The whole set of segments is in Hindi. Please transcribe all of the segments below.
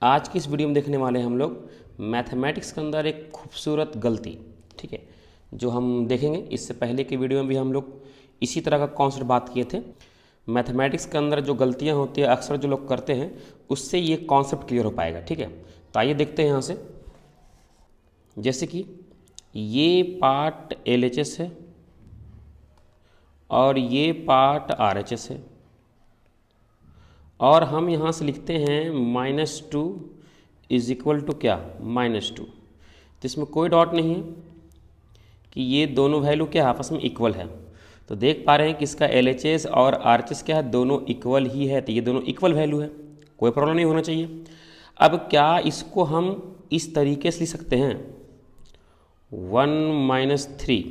आज की इस वीडियो में देखने वाले हैं हम लोग मैथमेटिक्स के अंदर एक खूबसूरत गलती, ठीक है, जो हम देखेंगे। इससे पहले की वीडियो में भी हम लोग इसी तरह का कॉन्सेप्ट बात किए थे। मैथमेटिक्स के अंदर जो गलतियां होती है अक्सर जो लोग करते हैं उससे ये कॉन्सेप्ट क्लियर हो पाएगा, ठीक है। तो आइए देखते हैं यहाँ से। जैसे कि ये पार्ट LHS है और ये पार्ट RHS है, और हम यहाँ से लिखते हैं -2 इज इक्वल टू क्या, -2। तो इसमें कोई डॉट नहीं है कि ये दोनों वैल्यू क्या आपस में इक्वल है। तो देख पा रहे हैं कि इसका LHS और RHS क्या है, दोनों इक्वल ही है। तो ये दोनों इक्वल वैल्यू है, कोई प्रॉब्लम नहीं होना चाहिए। अब क्या इसको हम इस तरीके से लिख सकते हैं 1 - 3,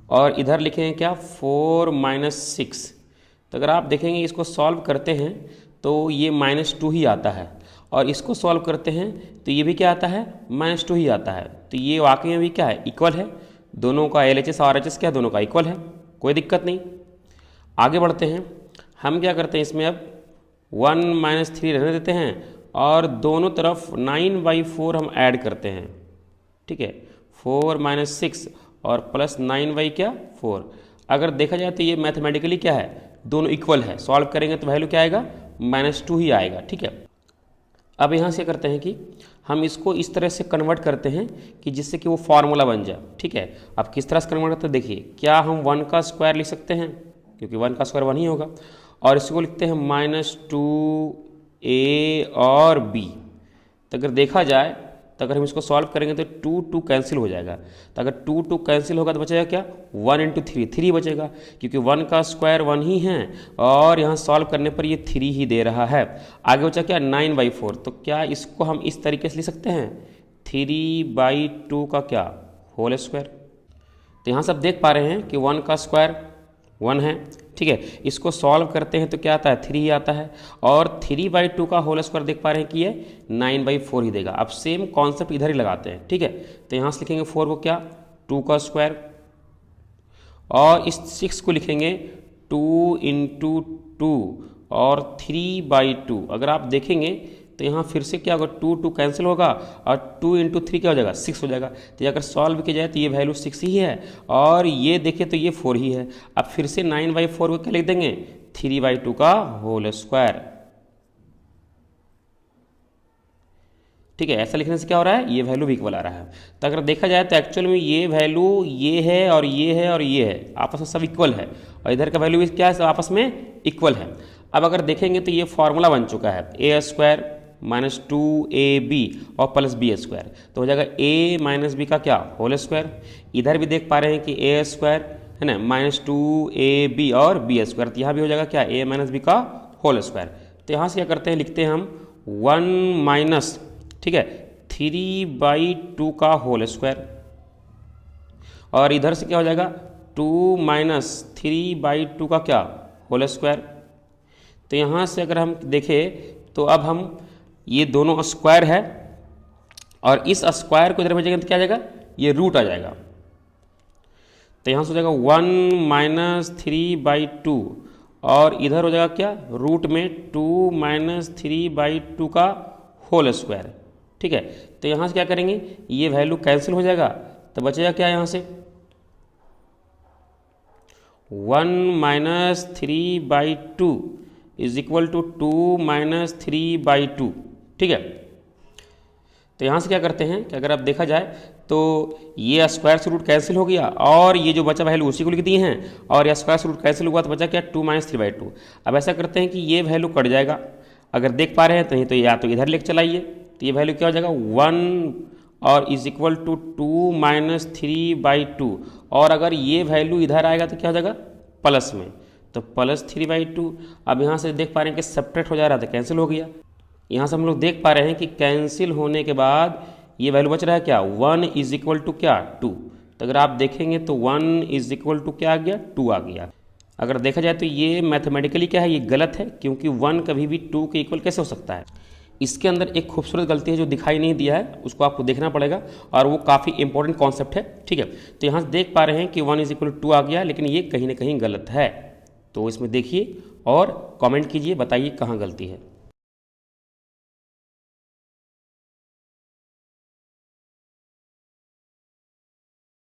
और इधर लिखेंगे क्या 4 - 6। तो अगर आप देखेंगे इसको सॉल्व करते हैं तो ये -2 ही आता है, और इसको सॉल्व करते हैं तो ये भी क्या आता है, -2 ही आता है। तो ये वाकई में भी क्या है, इक्वल है। दोनों का LHS और RHS क्या है, दोनों का इक्वल है, कोई दिक्कत नहीं। आगे बढ़ते हैं। हम क्या करते हैं इसमें अब 1 - 3 रहने देते हैं और दोनों तरफ 9/4 हम ऐड करते हैं, ठीक है। 4 - 6 और प्लस 9/4। अगर देखा जाए तो ये मैथमेटिकली क्या है, दोनों इक्वल है। सॉल्व करेंगे तो वैल्यू क्या आएगा, -2 ही आएगा, ठीक है। अब यहाँ से करते हैं कि हम इसको इस तरह से कन्वर्ट करते हैं कि जिससे कि वो फार्मूला बन जाए, ठीक है। अब किस तरह से कन्वर्ट करते हैं देखिए, क्या हम 1 का स्क्वायर लिख सकते हैं, क्योंकि 1 का स्क्वायर 1 ही होगा, और इसको लिखते हैं -2a और b। तो अगर देखा जाए तो अगर हम इसको सॉल्व करेंगे तो 2 कैंसिल हो जाएगा। तो अगर 2 कैंसिल होगा तो बचेगा क्या, 1 × 3 3 बचेगा, क्योंकि 1 का स्क्वायर 1 ही है और यहाँ सॉल्व करने पर ये 3 ही दे रहा है। आगे बचा क्या 9/4। तो क्या इसको हम इस तरीके से लिख सकते हैं 3/2 का क्या, होल स्क्वायर। तो यहाँ से आप देख पा रहे हैं कि 1 का स्क्वायर 1 है, ठीक है। इसको सॉल्व करते हैं तो क्या आता है, 3 ही आता है, और 3/2 का होल स्क्वायर देख पा रहे हैं कि ये 9/4 ही देगा। अब सेम कॉन्सेप्ट इधर ही लगाते हैं, ठीक है। तो यहाँ से लिखेंगे 4 को क्या, 2 का स्क्वायर, और इस 6 को लिखेंगे 2 × 2 और 3/2। अगर आप देखेंगे तो यहाँ फिर से क्या होगा, 2 कैंसिल होगा और 2 × 3 क्या हो जाएगा, 6 हो जाएगा। तो अगर सॉल्व किया जाए तो ये वैल्यू 6 ही है, और ये देखिए तो ये 4 ही है। अब फिर से 9/4 को क्या लिख देंगे, 3/2 का होल स्क्वायर, ठीक है। ऐसा लिखने से क्या हो रहा है, ये वैल्यू भी इक्वल आ रहा है। तो अगर देखा जाए तो एक्चुअल में ये वैल्यू ये है और ये है और ये है, आपस में सब इक्वल है, और इधर का वैल्यू भी क्या है, सब आपस में इक्वल है। अब अगर देखेंगे तो ये फॉर्मूला बन चुका है a² - 2ab और प्लस b²। तो हो जाएगा a - b का क्या, होल स्क्वायर। इधर भी देख पा रहे हैं कि a² है ना, -2ab और b²। तो यहाँ भी हो जाएगा क्या, a - b का होल स्क्वायर। तो यहाँ से क्या करते हैं, लिखते हैं हम 1 - ठीक है 3/2 का होल स्क्वायर, और इधर से क्या हो जाएगा 2 - 3/2 का क्या, होल स्क्वायर। तो यहाँ से अगर हम देखें तो अब हम ये दोनों स्क्वायर है, और इस स्क्वायर को इधर भेजेंगे तो क्या आ जाएगा, ये रूट आ जाएगा। तो यहाँ से हो जाएगा 1 - 3/2, और इधर हो जाएगा क्या, रूट में 2 - 3/2 का होल स्क्वायर, ठीक है। तो यहाँ से क्या करेंगे, ये वैल्यू कैंसिल हो जाएगा, तो बचेगा क्या यहाँ से 1 - 3/2 इज इक्वल टू 2 - 3/2, ठीक है। तो यहाँ से क्या करते हैं कि अगर आप देखा जाए तो ये स्क्वायर से रूट कैंसिल हो गया, और ये जो बचा वैल्यू उसी को लिख दिए हैं, और ये स्क्वायर से रूट कैंसिल हुआ तो बचा क्या 2 - 3/2। अब ऐसा करते हैं कि ये वैल्यू कट जाएगा। अगर देख पा रहे हैं तो या तो इधर लेके चलाइए, तो ये वैल्यू क्या हो जाएगा 1 और इज इक्वल टू 2 - 3/2, और अगर ये वैल्यू इधर आएगा तो क्या हो जाएगा प्लस में, तो +3/2। अब यहाँ से देख पा रहे हैं कि सब्ट्रैक्ट हो जा रहा था, कैंसिल हो गया। यहाँ से हम लोग देख पा रहे हैं कि कैंसिल होने के बाद ये वैल्यू बच रहा है क्या, 1 इज इक्वल टू क्या 2। तो अगर आप देखेंगे तो 1 इज इक्वल टू क्या आ गया, 2 आ गया। अगर देखा जाए तो ये मैथमेटिकली क्या है, ये गलत है, क्योंकि 1 कभी भी 2 के इक्वल कैसे हो सकता है। इसके अंदर एक खूबसूरत गलती है जो दिखाई नहीं दिया है, उसको आपको देखना पड़ेगा, और वो काफ़ी इंपॉर्टेंट कॉन्सेप्ट है, ठीक है। तो यहाँ से देख पा रहे हैं कि 1 = 2 आ गया, लेकिन ये कहीं ना कहीं गलत है। तो इसमें देखिए और कमेंट कीजिए, बताइए कहाँ गलती है।